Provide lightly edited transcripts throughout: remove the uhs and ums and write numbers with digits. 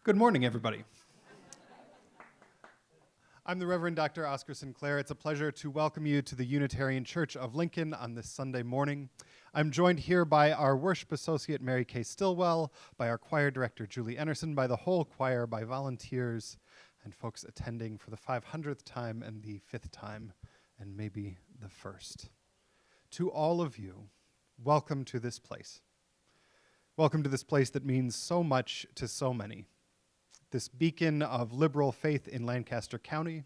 Good morning, everybody. I'm the Reverend Dr. Oscar Sinclair. It's a pleasure to welcome you to the Unitarian Church of Lincoln on this Sunday morning. I'm joined here by our worship associate, Mary Kay Stillwell, by our choir director, Julie Enerson, by the whole choir, by volunteers, and folks attending for the 500th time and the 5th time, and maybe the first. To all of you, welcome to this place. Welcome to this place that means so much to so many. This beacon of liberal faith in Lancaster County,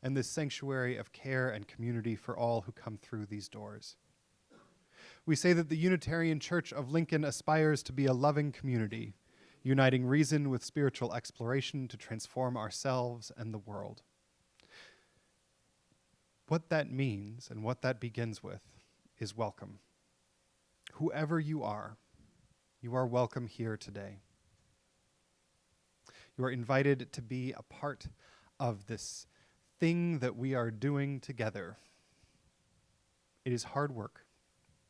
and this sanctuary of care and community for all who come through these doors. We say that the Unitarian Church of Lincoln aspires to be a loving community, uniting reason with spiritual exploration to transform ourselves and the world. What that means and what that begins with is welcome. Whoever you are welcome here today. You are invited to be a part of this thing that we are doing together. It is hard work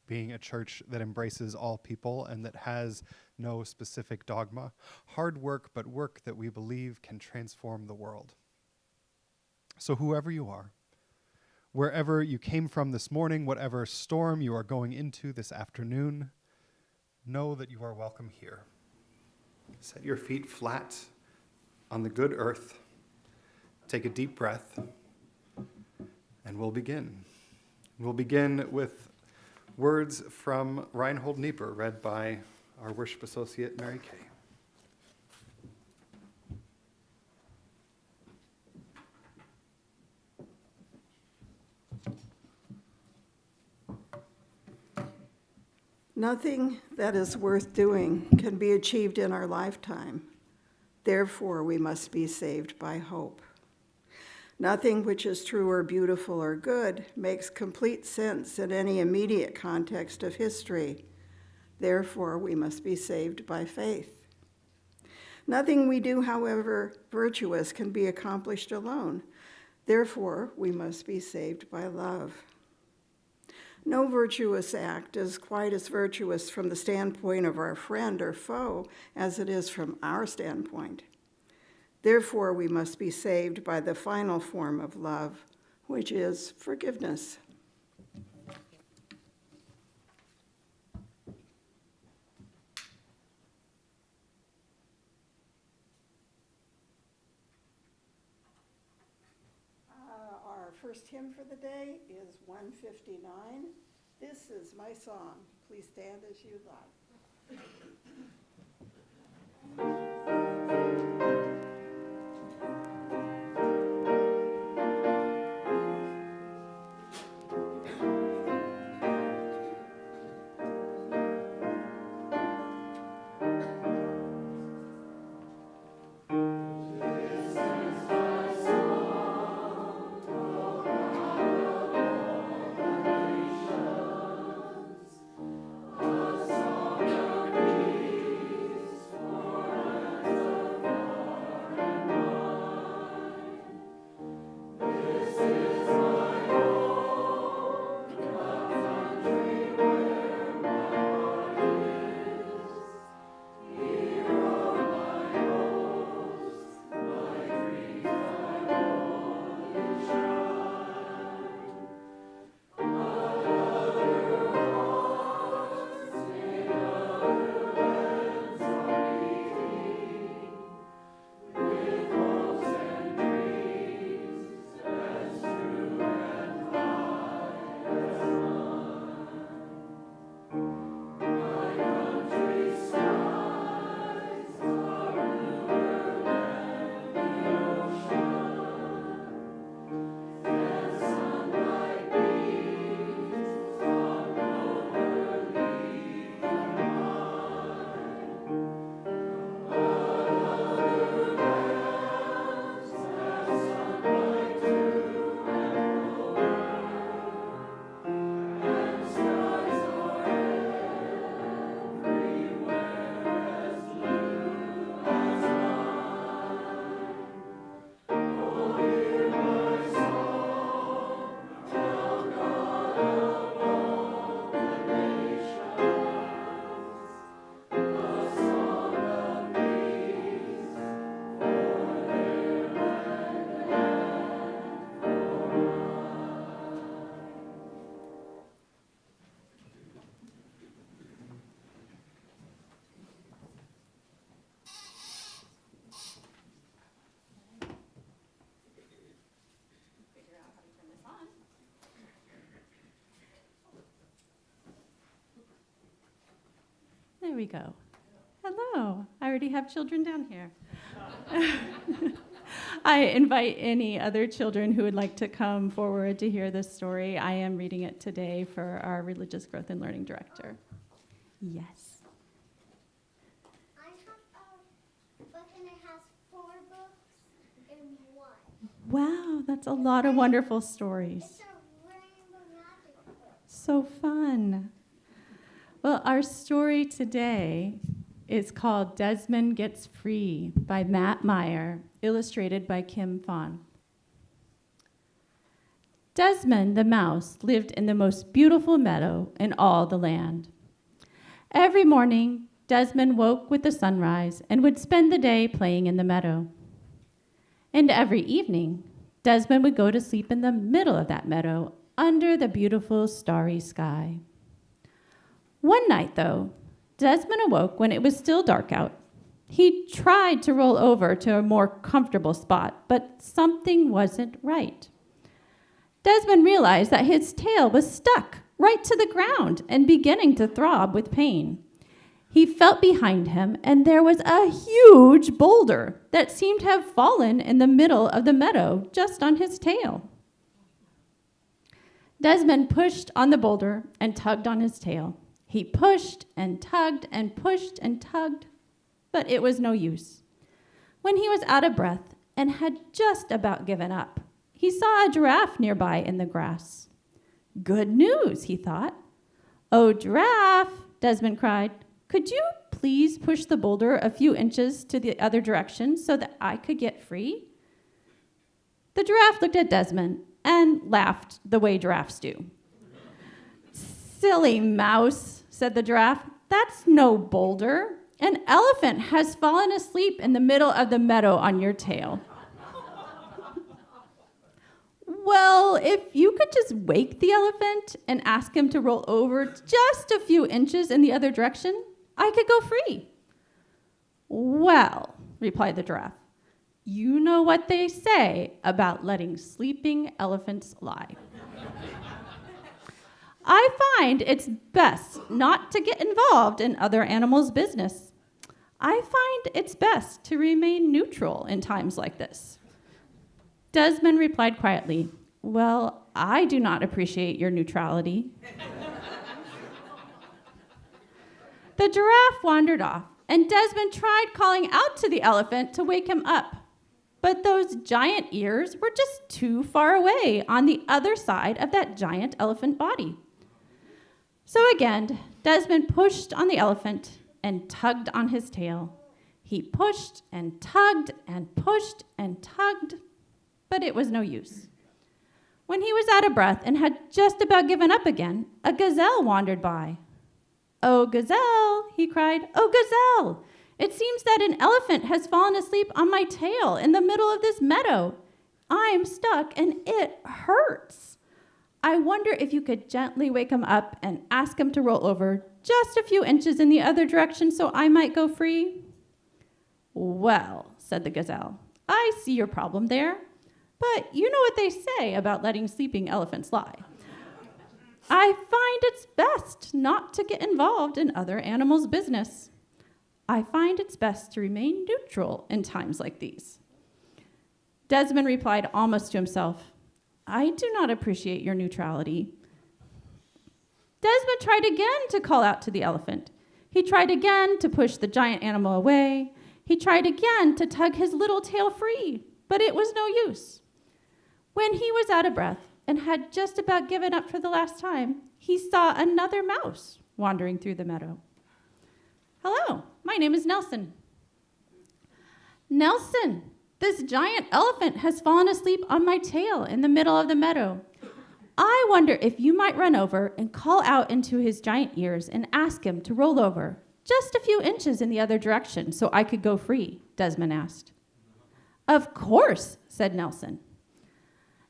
being a church that embraces all people and that has no specific dogma. Hard work, but work that we believe can transform the world. So whoever you are, wherever you came from this morning, whatever storm you are going into this afternoon, know that you are welcome here. Set your feet flat on the good earth. Take a deep breath, and we'll begin. We'll begin with words from Reinhold Niebuhr, read by our worship associate, Mary Kay. Nothing that is worth doing can be achieved in our lifetime. Therefore, we must be saved by hope. Nothing which is true or beautiful or good makes complete sense in any immediate context of history. Therefore, we must be saved by faith. Nothing we do, however virtuous, can be accomplished alone. Therefore, we must be saved by love. No virtuous act is quite as virtuous from the standpoint of our friend or foe as it is from our standpoint. Therefore, we must be saved by the final form of love, which is forgiveness. Our first hymn for the day is 159. This is my song. Please stand as you like. There we go. Hello. I already have children down here. I invite any other children who would like to come forward to hear this story. I am reading it today for our Religious Growth and Learning Director. Yes. I have a book and it has 4 books in one. Wow, that's a lot of wonderful stories. It's a rainbow magic book. So fun. Well, our story today is called Desmond Gets Free by Matt Meyer, illustrated by Kim Fawn. Desmond the mouse lived in the most beautiful meadow in all the land. Every morning, Desmond woke with the sunrise and would spend the day playing in the meadow. And every evening, Desmond would go to sleep in the middle of that meadow under the beautiful starry sky. One night, though, Desmond awoke when it was still dark out. He tried to roll over to a more comfortable spot, but something wasn't right. Desmond realized that his tail was stuck right to the ground and beginning to throb with pain. He felt behind him, and there was a huge boulder that seemed to have fallen in the middle of the meadow just on his tail. Desmond pushed on the boulder and tugged on his tail. He pushed and tugged and pushed and tugged, but it was no use. When he was out of breath and had just about given up, he saw a giraffe nearby in the grass. Good news, he thought. "Oh, giraffe," Desmond cried, "could you please push the boulder a few inches to the other direction so that I could get free?" The giraffe looked at Desmond and laughed the way giraffes do. "Silly mouse," said the giraffe, "that's no boulder. An elephant has fallen asleep in the middle of the meadow on your tail." "Well, if you could just wake the elephant and ask him to roll over just a few inches in the other direction, I could go free." "Well," replied the giraffe, "you know what they say about letting sleeping elephants lie. I find it's best not to get involved in other animals' business. I find it's best to remain neutral in times like this." Desmond replied quietly, "Well, I do not appreciate your neutrality." The giraffe wandered off, and Desmond tried calling out to the elephant to wake him up. But those giant ears were just too far away on the other side of that giant elephant body. So again, Desmond pushed on the elephant and tugged on his tail. He pushed and tugged and pushed and tugged, but it was no use. When he was out of breath and had just about given up again, a gazelle wandered by. "Oh, gazelle," he cried, "oh, gazelle, it seems that an elephant has fallen asleep on my tail in the middle of this meadow. I'm stuck and it hurts. I wonder if you could gently wake him up and ask him to roll over just a few inches in the other direction so I might go free." "Well," said the gazelle, "I see your problem there, but you know what they say about letting sleeping elephants lie. I find it's best not to get involved in other animals' business. I find it's best to remain neutral in times like these." Desmond replied almost to himself, "I do not appreciate your neutrality." Desmond tried again to call out to the elephant. He tried again to push the giant animal away. He tried again to tug his little tail free, but it was no use. When he was out of breath and had just about given up for the last time, he saw another mouse wandering through the meadow. "Hello, my name is Nelson." "Nelson, this giant elephant has fallen asleep on my tail in the middle of the meadow. I wonder if you might run over and call out into his giant ears and ask him to roll over just a few inches in the other direction so I could go free," Desmond asked. "Of course," said Nelson.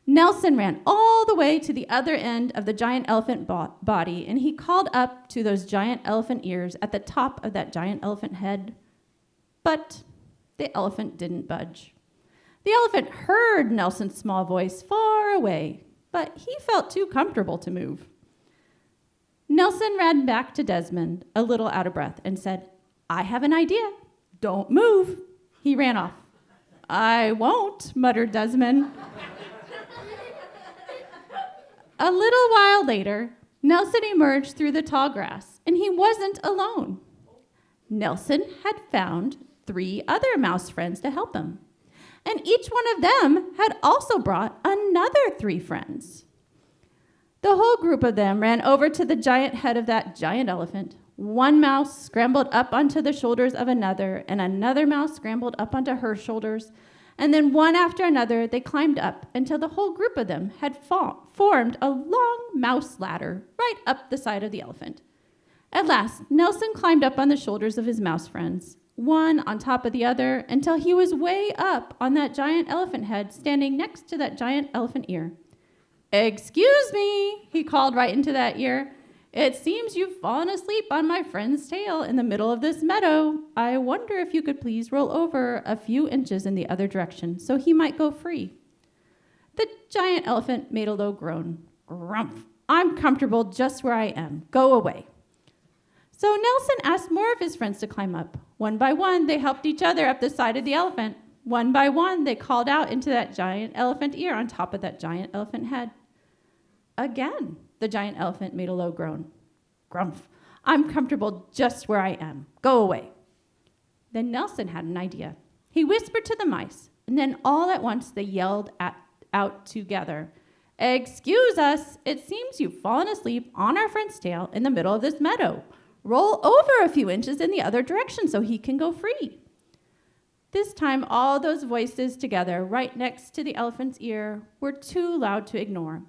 Nelson ran all the way to the other end of the giant elephant body, and he called up to those giant elephant ears at the top of that giant elephant head. But the elephant didn't budge. The elephant heard Nelson's small voice far away, but he felt too comfortable to move. Nelson ran back to Desmond, a little out of breath, and said, "I have an idea. Don't move." He ran off. "I won't," muttered Desmond. A little while later, Nelson emerged through the tall grass, and he wasn't alone. Nelson had found 3 other mouse friends to help him, and each one of them had also brought another 3 friends. The whole group of them ran over to the giant head of that giant elephant. One mouse scrambled up onto the shoulders of another, and another mouse scrambled up onto her shoulders, and then one after another they climbed up until the whole group of them had formed a long mouse ladder right up the side of the elephant. At last, Nelson climbed up on the shoulders of his mouse friends, one on top of the other, until he was way up on that giant elephant head standing next to that giant elephant ear. "Excuse me," he called right into that ear. "It seems you've fallen asleep on my friend's tail in the middle of this meadow. I wonder if you could please roll over a few inches in the other direction so he might go free." The giant elephant made a low groan. "Grumph! I'm comfortable just where I am. Go away." So Nelson asked more of his friends to climb up. One by one, they helped each other up the side of the elephant. One by one, they called out into that giant elephant ear on top of that giant elephant head. Again, the giant elephant made a low groan. "Grumph! I'm comfortable just where I am. Go away." Then Nelson had an idea. He whispered to the mice, and then all at once they yelled out together, "Excuse us! It seems you've fallen asleep on our friend's tail in the middle of this meadow. Roll over a few inches in the other direction so he can go free." This time, all those voices together right next to the elephant's ear were too loud to ignore.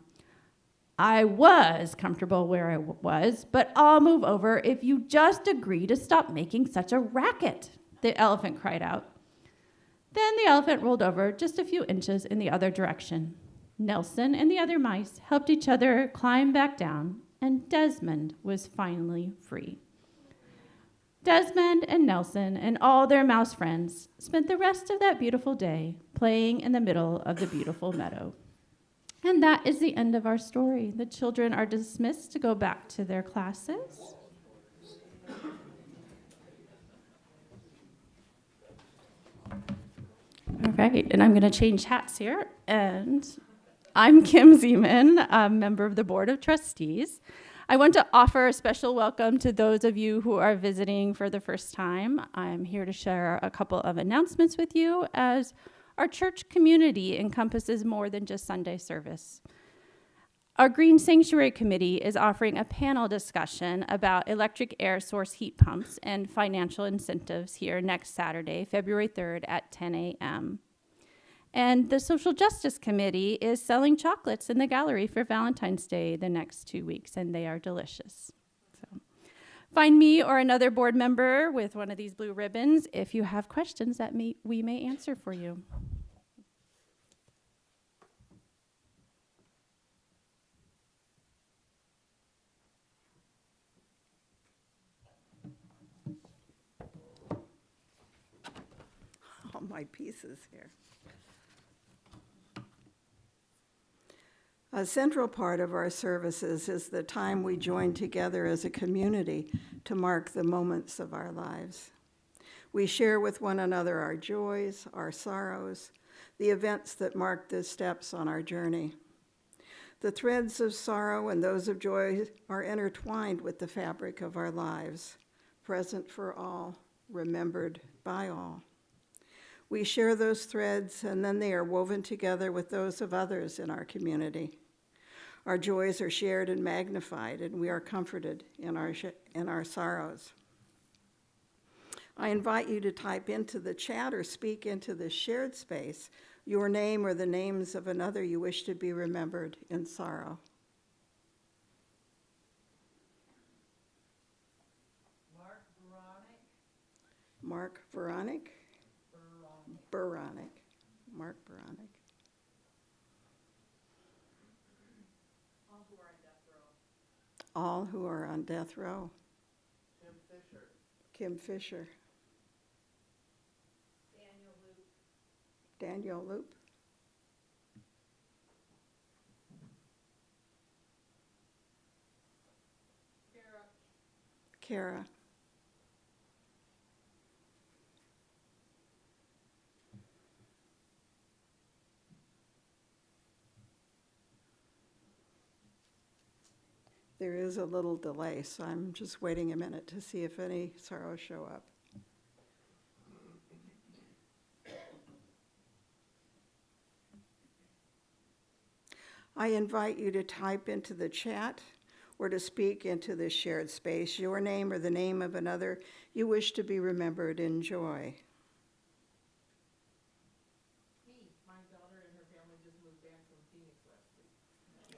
"I was comfortable where I was, but I'll move over if you just agree to stop making such a racket," the elephant cried out. Then the elephant rolled over just a few inches in the other direction. Nelson and the other mice helped each other climb back down, and Desmond was finally free. Desmond and Nelson and all their mouse friends spent the rest of that beautiful day playing in the middle of the beautiful meadow. And that is the end of our story. The children are dismissed to go back to their classes. All right, and I'm going to change hats here. And I'm Kim Zeman, a member of the Board of Trustees. I want to offer a special welcome to those of you who are visiting for the first time. I'm here to share a couple of announcements with you as our church community encompasses more than just Sunday service. Our Green Sanctuary Committee is offering a panel discussion about electric air source heat pumps and financial incentives here next Saturday, February 3rd at 10 a.m. And the Social Justice Committee is selling chocolates in the gallery for Valentine's Day the next 2 weeks, and they are delicious. So, find me or another board member with one of these blue ribbons if you have questions that we may answer for you. All my pieces here. A central part of our services is the time we join together as a community to mark the moments of our lives. We share with one another our joys, our sorrows, the events that mark the steps on our journey. The threads of sorrow and those of joy are intertwined with the fabric of our lives, present for all, remembered by all. We share those threads, and then they are woven together with those of others in our community. Our joys are shared and magnified, and we are comforted in our sorrows. I invite you to type into the chat or speak into the shared space your name or the names of another you wish to be remembered in sorrow. Mark Veronic. Mark Veronic. All who are on death row. Kim Fisher. Daniel Loop. Kara. There is a little delay, so I'm just waiting a minute to see if any sorrows show up. I invite you to type into the chat or to speak into this shared space your name or the name of another you wish to be remembered in joy. Me, my daughter and her family just moved back from Phoenix last week.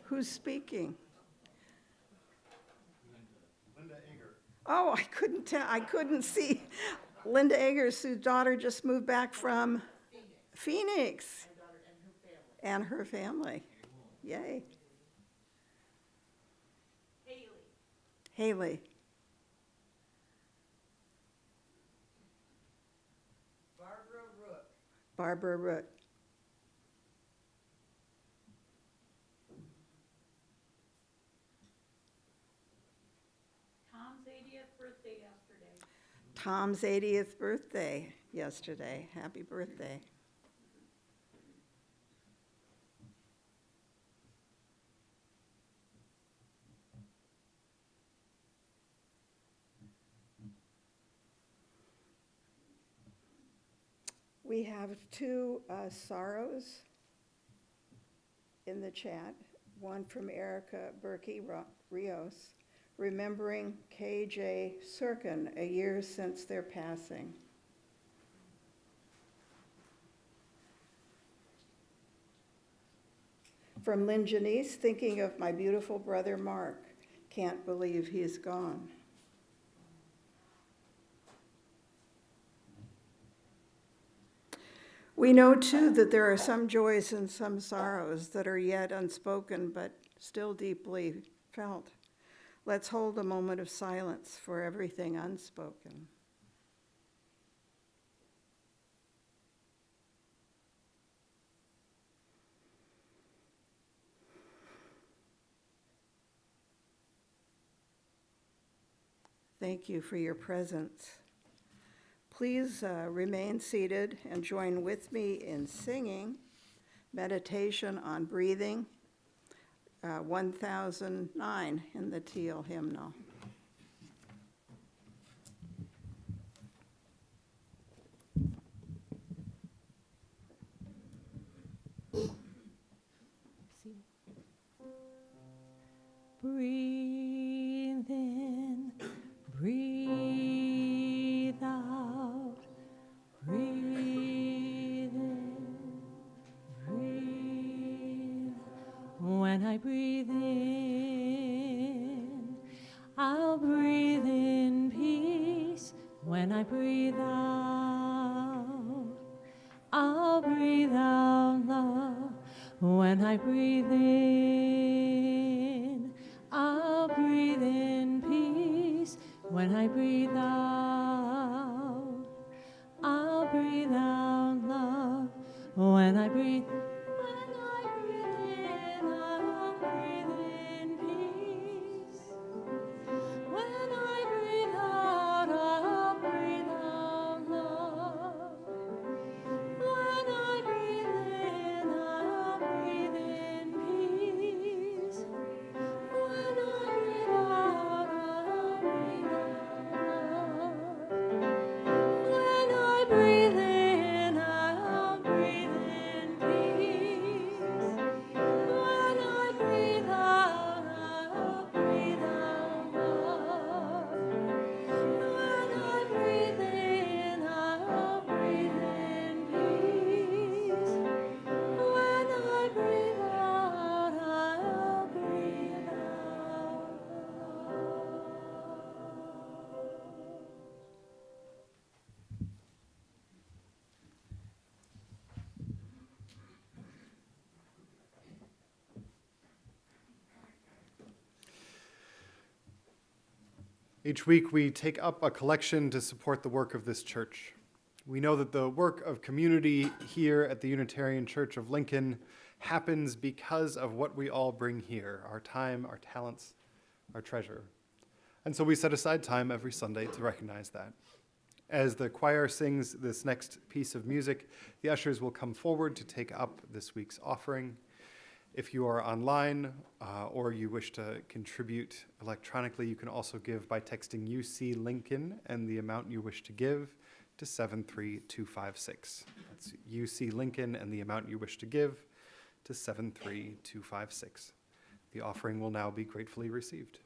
Who's speaking? Linda Ager. Oh, I couldn't tell. I couldn't see. Linda Eggers, whose daughter just moved back from Phoenix. My daughter and her family. And her family. Yay. Haley. Haley. Barbara Rook. Barbara Root. Tom's 80th birthday yesterday. Tom's 80th birthday yesterday. Happy birthday. We have two sorrows in the chat. One from Erica Berkey Rios, remembering KJ Sirkin a year since their passing. From Lynn Janice, thinking of my beautiful brother Mark. Can't believe he's gone. We know too that there are some joys and some sorrows that are yet unspoken but still deeply felt. Let's hold a moment of silence for everything unspoken. Thank you for your presence. Please remain seated and join with me in singing Meditation on Breathing, 1009 in the Teal hymnal. Breathe in, breathe out, breathe in, breathe. When I breathe in, I'll breathe in peace. When I breathe out, I'll breathe out love. When I breathe in, I'll breathe in peace. When I breathe out, I'll breathe out love. When I breathe in, I'll breathe in peace. When I breathe out, I'll breathe out love. When I breathe in, I'll breathe in peace. When I breathe out, I'll breathe out love. When I breathe in, I'll breathe in peace. When I breathe out, I'll breathe out love. When I breathe in, I'll breathe in peace. When I breathe out, I'll breathe out Each week, we take up a collection to support the work of this church. We know that the work of community here at the Unitarian Church of Lincoln happens because of what we all bring here, our time, our talents, our treasure. And so we set aside time every Sunday to recognize that. As the choir sings this next piece of music, the ushers will come forward to take up this week's offering. If you are online or you wish to contribute electronically, you can also give by texting UC Lincoln and the amount you wish to give to 73256. That's UC Lincoln and the amount you wish to give to 73256. The offering will now be gratefully received.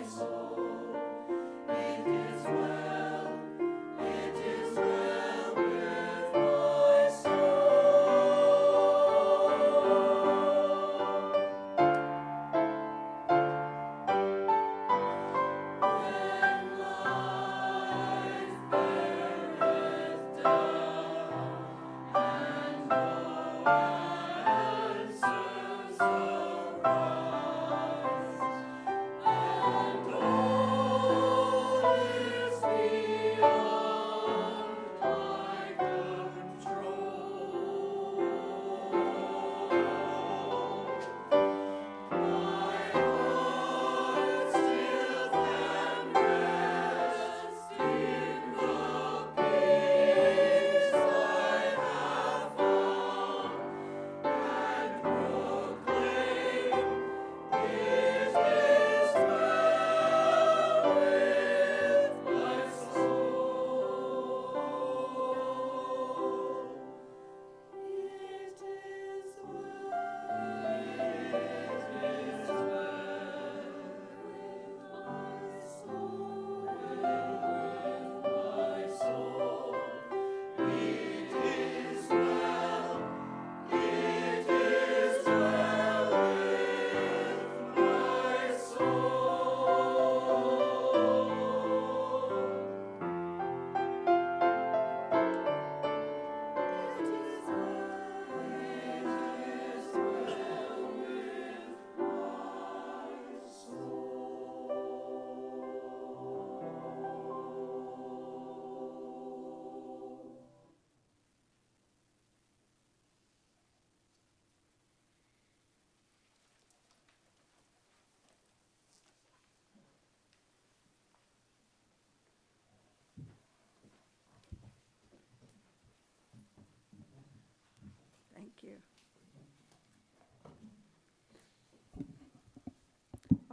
Soul.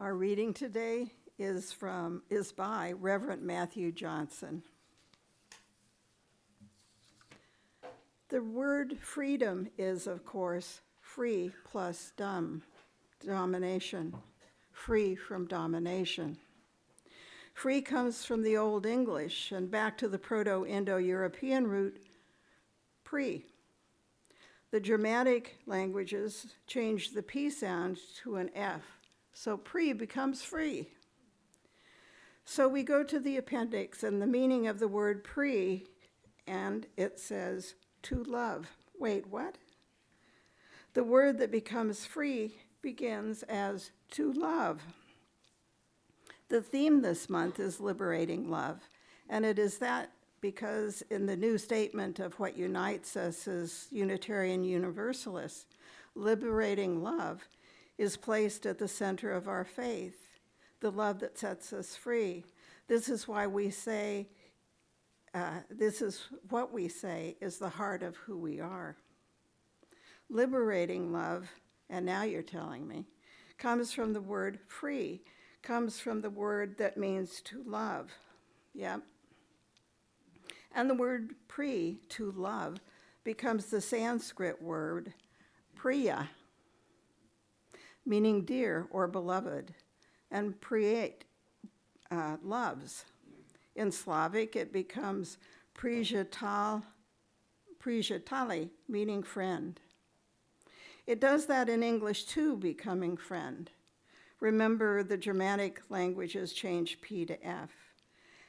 Our reading today is by Reverend Matthew Johnson. The word freedom is, of course, free plus domination, free from domination. Free comes from the Old English and back to the Proto-Indo-European root, pre. The Germanic languages changed the P sound to an F, so pre becomes free. So we go to the appendix and the meaning of the word pre, and it says to love. Wait, what? The word that becomes free begins as to love. The theme this month is liberating love, and it is that because in the new statement of what unites us as Unitarian Universalists, liberating love is placed at the center of our faith, the love that sets us free. This is why we say, this is what we say is the heart of who we are. Liberating love, and now you're telling me, comes from the word free, comes from the word that means to love. Yep. And the word pre, to love, becomes the Sanskrit word priya, meaning dear or beloved, and priet, loves. In Slavic, it becomes prijatali, meaning friend. It does that in English too, becoming friend. Remember, the Germanic languages changed P to F.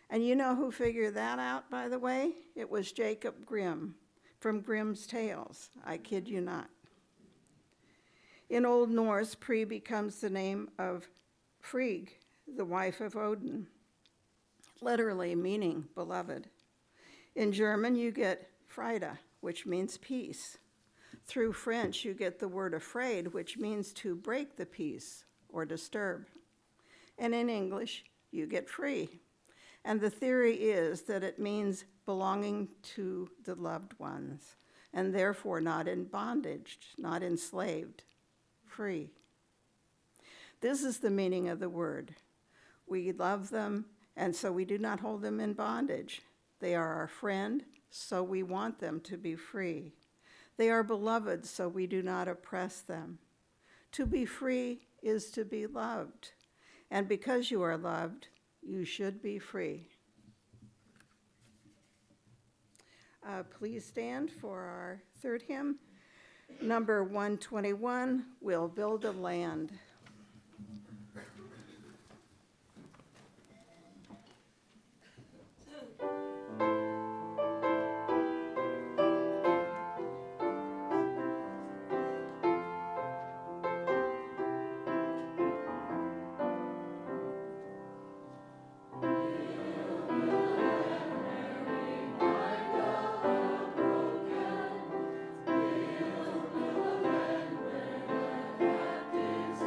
And you know who figured that out, by the way? It was Jacob Grimm from Grimm's Tales. I kid you not. In Old Norse, pre becomes the name of Frigg, the wife of Odin, literally meaning beloved. In German, you get Friede, which means peace. Through French, you get the word afraid, which means to break the peace or disturb. And in English, you get free. And the theory is that it means belonging to the loved ones, and therefore not in bondage, not enslaved, free. This is the meaning of the word. We love them, and so we do not hold them in bondage. They are our friend, so we want them to be free. They are beloved, so we do not oppress them. To be free is to be loved, and because you are loved, you should be free. Please stand for our third hymn. Number 121, We'll Build a Land. Is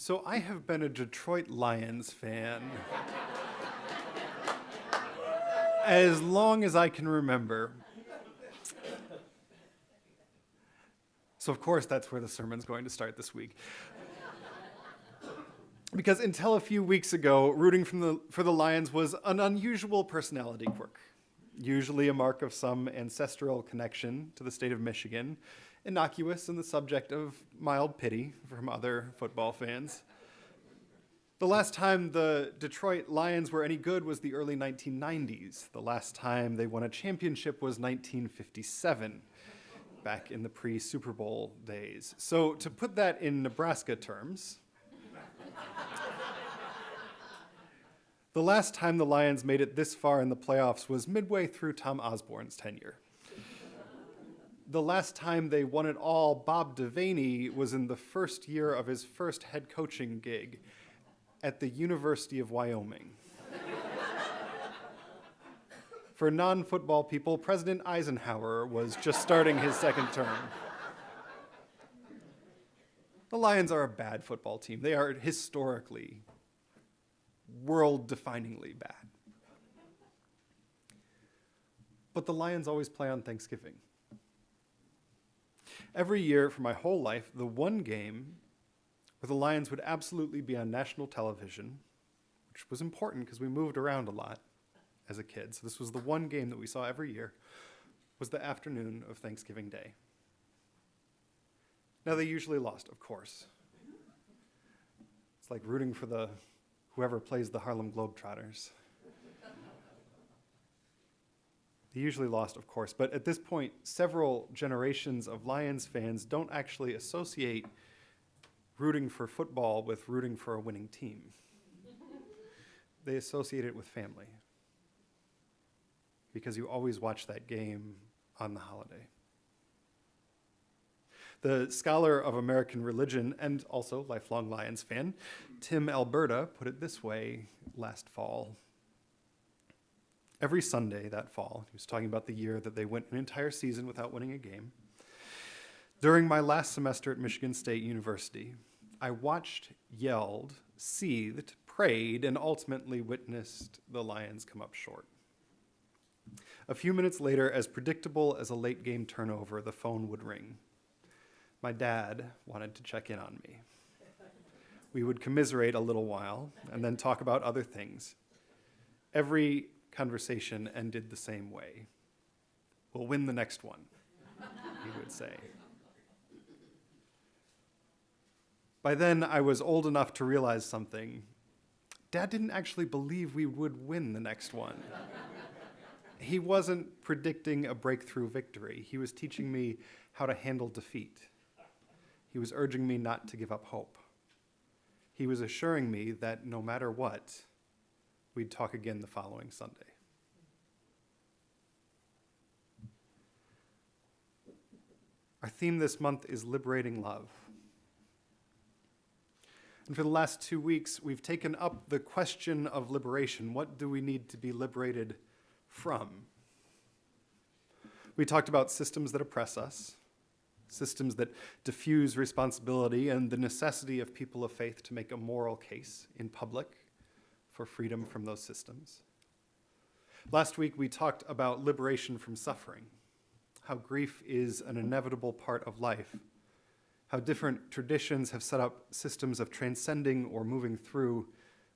So I have been a Detroit Lions fan as long as I can remember. So of course that's where the sermon's going to start this week. Because until a few weeks ago, rooting for the Lions was an unusual personality quirk, usually a mark of some ancestral connection to the state of Michigan, innocuous and the subject of mild pity from other football fans. The last time the Detroit Lions were any good was the early 1990s. The last time they won a championship was 1957, back in the pre-Super Bowl days. So to put that in Nebraska terms, the last time the Lions made it this far in the playoffs was midway through Tom Osborne's tenure. The last time they won it all, Bob Devaney was in the first year of his first head coaching gig at the University of Wyoming. For non-football people, President Eisenhower was just starting his second term. The Lions are a bad football team. They are historically, world-definingly bad. But the Lions always play on Thanksgiving. Every year for my whole life, the one game where the Lions would absolutely be on national television, which was important because we moved around a lot as a kid, so this was the one game that we saw every year, was the afternoon of Thanksgiving Day. Now, they usually lost, of course. It's like rooting for whoever plays the Harlem Globetrotters. They usually lost, of course, but at this point, several generations of Lions fans don't actually associate rooting for football with rooting for a winning team. They associate it with family, because you always watch that game on the holiday. The scholar of American religion and also lifelong Lions fan, Tim Alberta, put it this way last fall. Every Sunday that fall, he was talking about the year that they went an entire season without winning a game. During my last semester at Michigan State University, I watched, yelled, seethed, prayed, and ultimately witnessed the Lions come up short. A few minutes later, as predictable as a late game turnover, the phone would ring. My dad wanted to check in on me. We would commiserate a little while and then talk about other things. Every conversation ended the same way. We'll win the next one, he would say. By then, I was old enough to realize something. Dad didn't actually believe we would win the next one. He wasn't predicting a breakthrough victory. He was teaching me how to handle defeat. He was urging me not to give up hope. He was assuring me that no matter what, we'd talk again the following Sunday. Our theme this month is liberating love. And for the last 2 weeks, we've taken up the question of liberation. What do we need to be liberated from? We talked about systems that oppress us, systems that diffuse responsibility, and the necessity of people of faith to make a moral case in public for freedom from those systems. Last week, we talked about liberation from suffering, how grief is an inevitable part of life, how different traditions have set up systems of transcending or moving through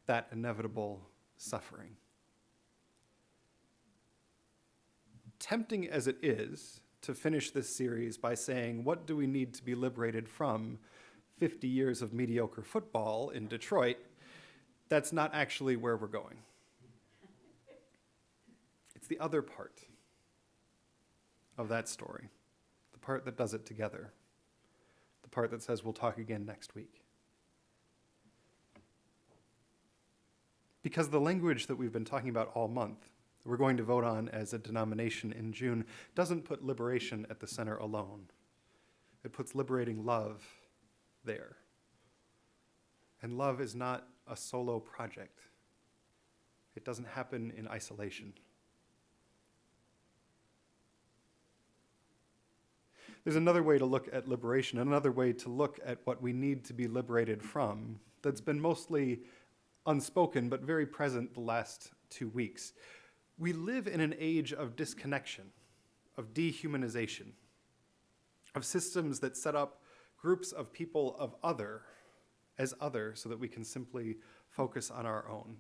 that inevitable suffering. Tempting as it is to finish this series by saying, what do we need to be liberated from 50 years of mediocre football in Detroit, that's not actually where we're going. It's the other part of that story, the part that does it together, the part that says we'll talk again next week. Because the language that we've been talking about all month, we're going to vote on as a denomination in June, doesn't put liberation at the center alone. It puts liberating love there. And love is not a solo project. It doesn't happen in isolation. There's another way to look at liberation, another way to look at what we need to be liberated from that's been mostly unspoken but very present the last 2 weeks. We live in an age of disconnection, of dehumanization, of systems that set up groups of people of other as other so that we can simply focus on our own.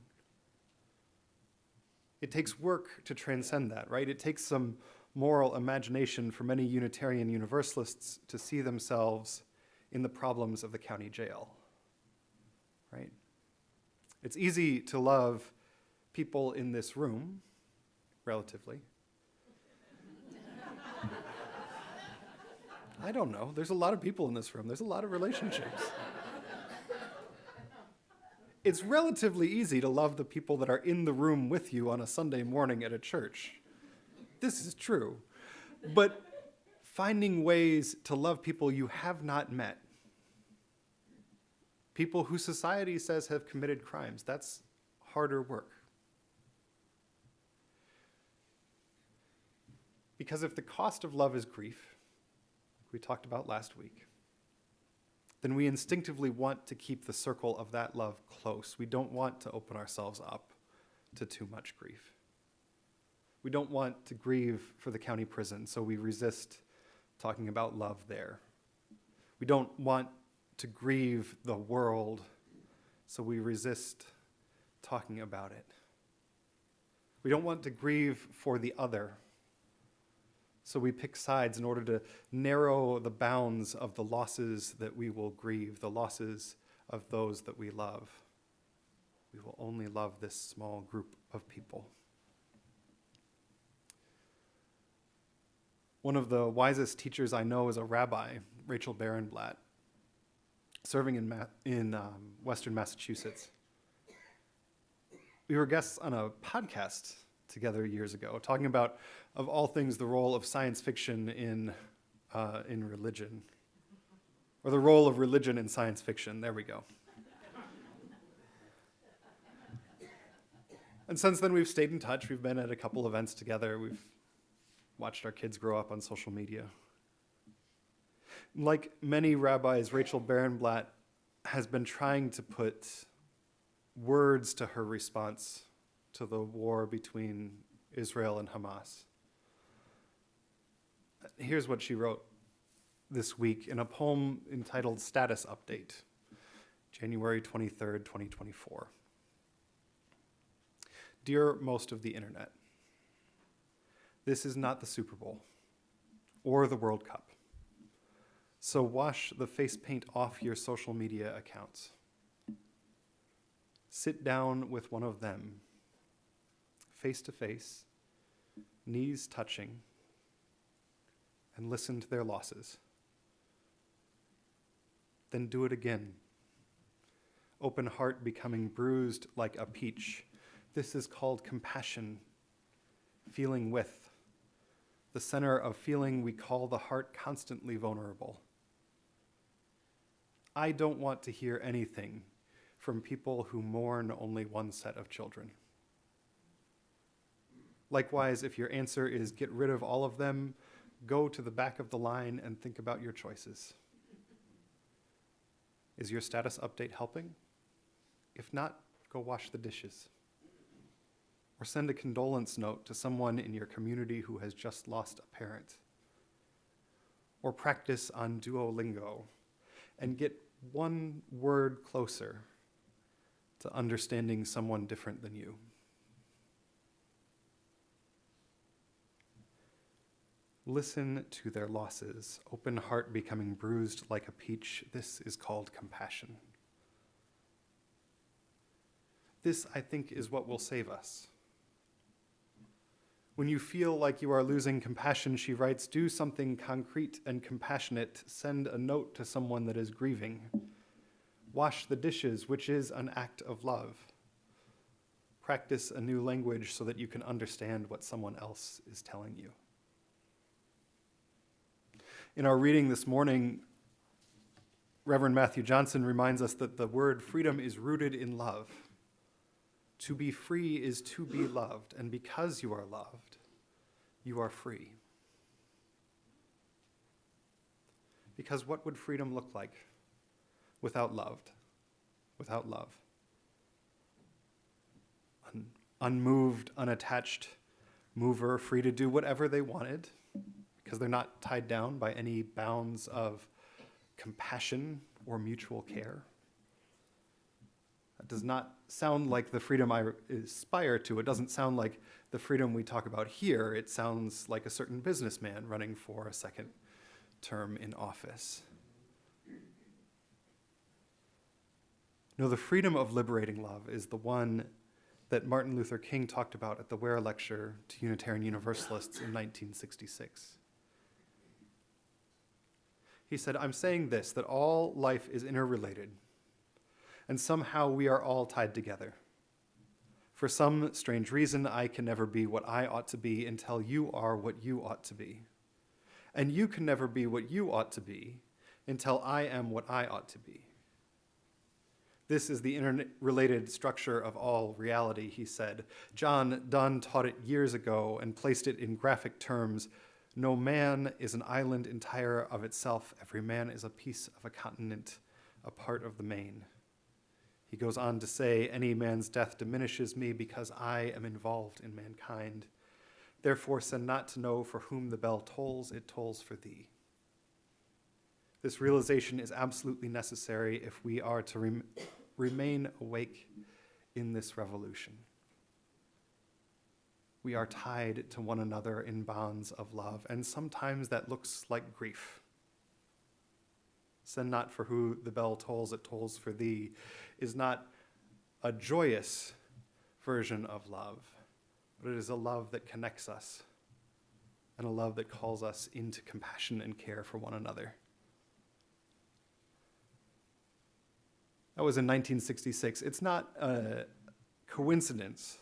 It takes work to transcend that, right? It takes some moral imagination for many Unitarian Universalists to see themselves in the problems of the county jail, right? It's easy to love people in this room, relatively. I don't know. There's a lot of people in this room. There's a lot of relationships. It's relatively easy to love the people that are in the room with you on a Sunday morning at a church. This is true. But finding ways to love people you have not met, people who society says have committed crimes, that's harder work. Because if the cost of love is grief, like we talked about last week, then we instinctively want to keep the circle of that love close. We don't want to open ourselves up to too much grief. We don't want to grieve for the county prison, so we resist talking about love there. We don't want to grieve the world, so we resist talking about it. We don't want to grieve for the other, so we pick sides in order to narrow the bounds of the losses that we will grieve, the losses of those that we love. We will only love this small group of people. One of the wisest teachers I know is a rabbi, Rachel Barenblatt, serving in Western Massachusetts. We were guests on a podcast together years ago, talking about, of all things, the role of science fiction in religion, or the role of religion in science fiction. There we go. And since then, we've stayed in touch. We've been at a couple events together. We've watched our kids grow up on social media. Like many rabbis, Rachel Barenblatt has been trying to put words to her response to the war between Israel and Hamas. Here's what she wrote this week in a poem entitled Status Update, January 23rd, 2024. Dear most of the internet, this is not the Super Bowl or the World Cup. So wash the face paint off your social media accounts. Sit down with one of them, face to face, knees touching, and listen to their losses. Then do it again. Open heart becoming bruised like a peach. This is called compassion, feeling with. The center of feeling we call the heart constantly vulnerable. I don't want to hear anything from people who mourn only one set of children. Likewise, if your answer is get rid of all of them, go to the back of the line and think about your choices. Is your status update helping? If not, go wash the dishes. Or send a condolence note to someone in your community who has just lost a parent. Or practice on Duolingo and get one word closer to understanding someone different than you. Listen to their losses, open heart becoming bruised like a peach. This is called compassion. This, I think, is what will save us. When you feel like you are losing compassion, she writes, do something concrete and compassionate. Send a note to someone that is grieving. Wash the dishes, which is an act of love. Practice a new language so that you can understand what someone else is telling you. In our reading this morning, Reverend Matthew Johnson reminds us that the word freedom is rooted in love. To be free is to be loved, and because you are loved, you are free. Because what would freedom look like without love? Without love. An unmoved, unattached mover, free to do whatever they wanted, because they're not tied down by any bounds of compassion or mutual care. That does not sound like the freedom I aspire to. It doesn't sound like the freedom we talk about here. It sounds like a certain businessman running for a second term in office. No, the freedom of liberating love is the one that Martin Luther King talked about at the Ware Lecture to Unitarian Universalists in 1966. He said, "I'm saying this, that all life is interrelated, and somehow we are all tied together. For some strange reason, I can never be what I ought to be until you are what you ought to be. And you can never be what you ought to be until I am what I ought to be. This is the interrelated structure of all reality," he said. John Donne taught it years ago and placed it in graphic terms. No man is an island entire of itself. Every man is a piece of a continent, a part of the main. He goes on to say, any man's death diminishes me because I am involved in mankind. Therefore send not to know for whom the bell tolls, it tolls for thee. This realization is absolutely necessary if we are to remain awake in this revolution. We are tied to one another in bonds of love, and sometimes that looks like grief. Send not for who the bell tolls, it tolls for thee, is not a joyous version of love, but it is a love that connects us and a love that calls us into compassion and care for one another. That was in 1966. It's not a coincidence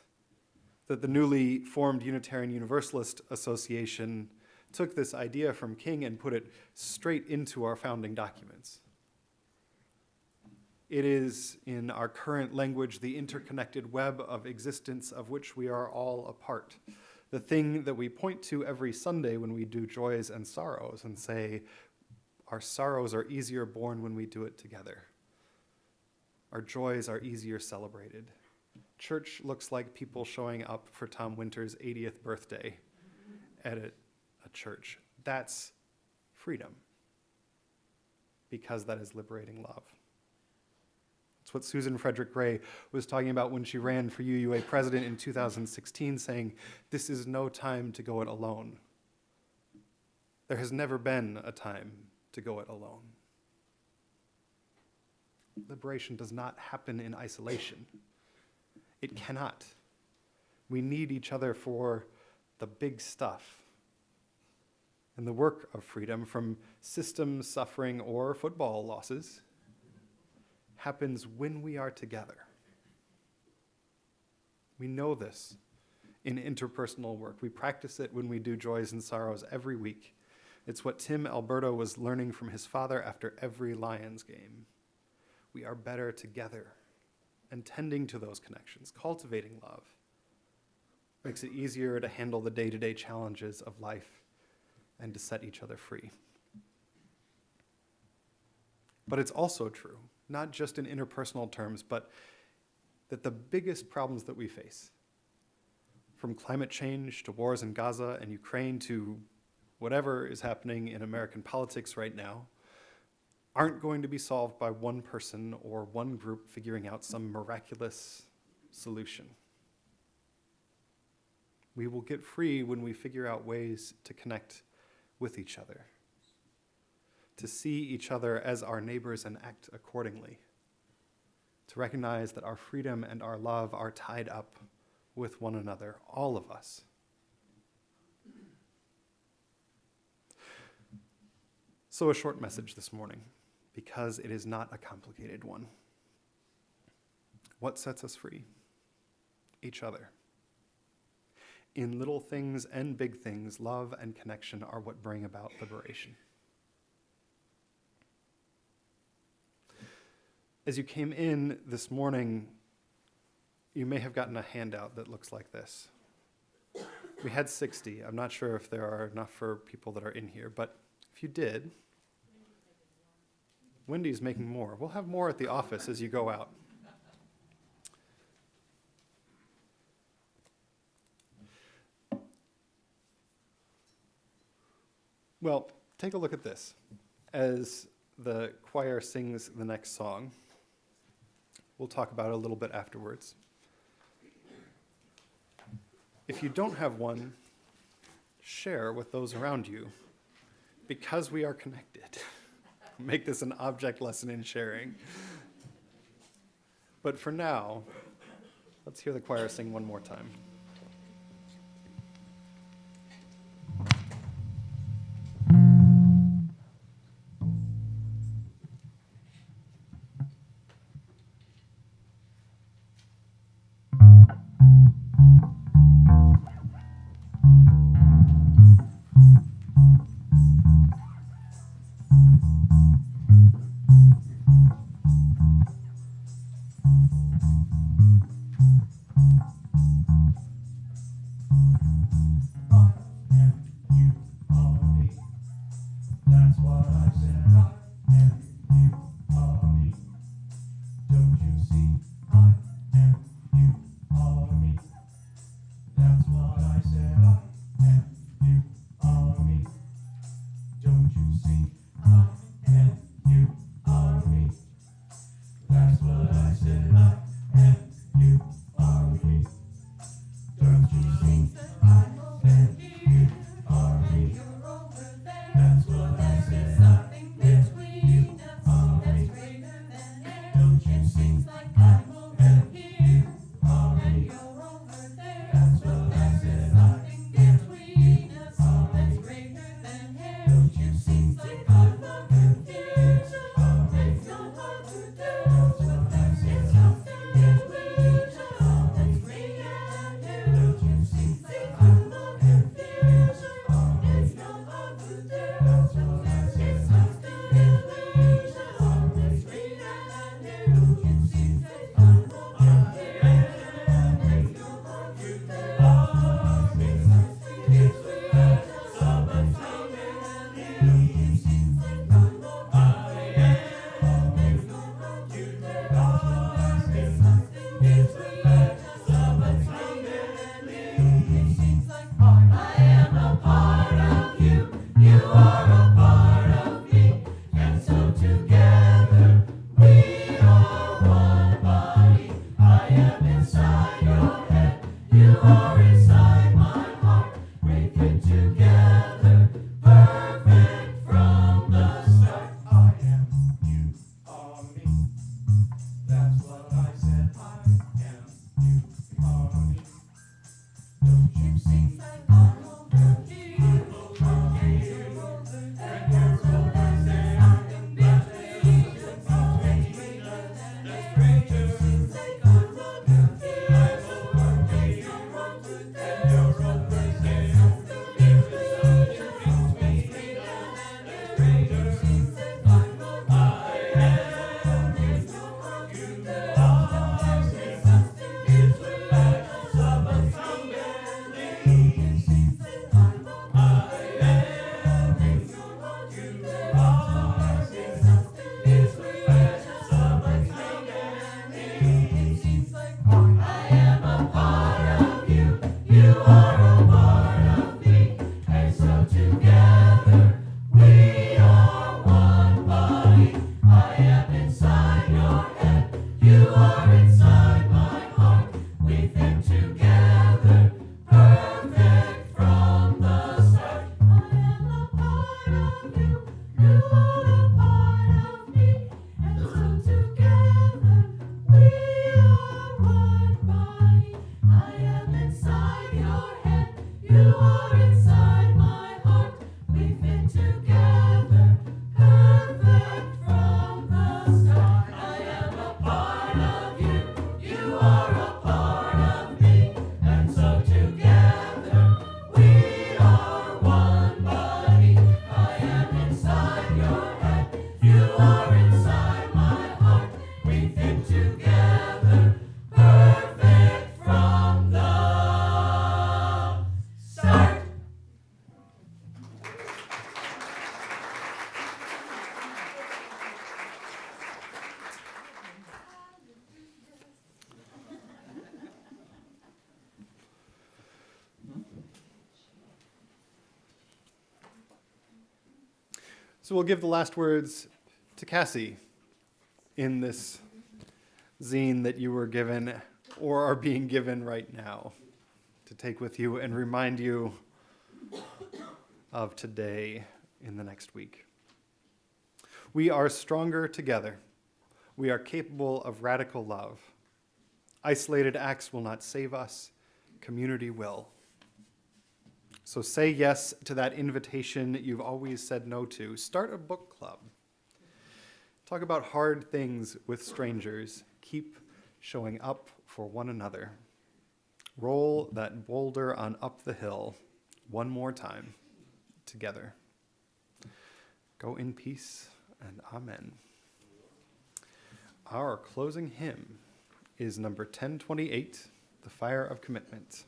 that the newly formed Unitarian Universalist Association took this idea from King and put it straight into our founding documents. It is, in our current language, the interconnected web of existence of which we are all a part. The thing that we point to every Sunday when we do joys and sorrows and say, our sorrows are easier borne when we do it together. Our joys are easier celebrated. Church looks like people showing up for Tom Winter's 80th birthday at a church. That's freedom, because that is liberating love. It's what Susan Frederick Gray was talking about when she ran for UUA president in 2016, saying, this is no time to go it alone. There has never been a time to go it alone. Liberation does not happen in isolation. It cannot. We need each other for the big stuff. And the work of freedom, from system suffering or football losses, happens when we are together. We know this in interpersonal work. We practice it when we do joys and sorrows every week. It's what Tim Alberto was learning from his father after every Lions game. We are better together, and tending to those connections, cultivating love, makes it easier to handle the day-to-day challenges of life and to set each other free. But it's also true, not just in interpersonal terms, but that the biggest problems that we face, from climate change to wars in Gaza and Ukraine to whatever is happening in American politics right now, aren't going to be solved by one person or one group figuring out some miraculous solution. We will get free when we figure out ways to connect with each other, to see each other as our neighbors and act accordingly, to recognize that our freedom and our love are tied up with one another, all of us. So a short message this morning, because it is not a complicated one. What sets us free? Each other. In little things and big things, love and connection are what bring about liberation. As you came in this morning, you may have gotten a handout that looks like this. We had 60. I'm not sure if there are enough for people that are in here, but if you did, Wendy's making more. We'll have more at the office as you go out. Well, take a look at this. As the choir sings the next song, we'll talk about it a little bit afterwards. If you don't have one, share with those around you, because we are connected. Make this an object lesson in sharing. But for now, let's hear the choir sing one more time. So we'll give the last words to Cassie in this zine that you were given or are being given right now to take with you and remind you of today in the next week. We are stronger together. We are capable of radical love. Isolated acts will not save us. Community will. So say yes to that invitation you've always said no to. Start a book club. Talk about hard things with strangers. Keep showing up for one another. Roll that boulder on up the hill one more time together. Go in peace and amen. Our closing hymn is number 1028, The Fire of Commitment.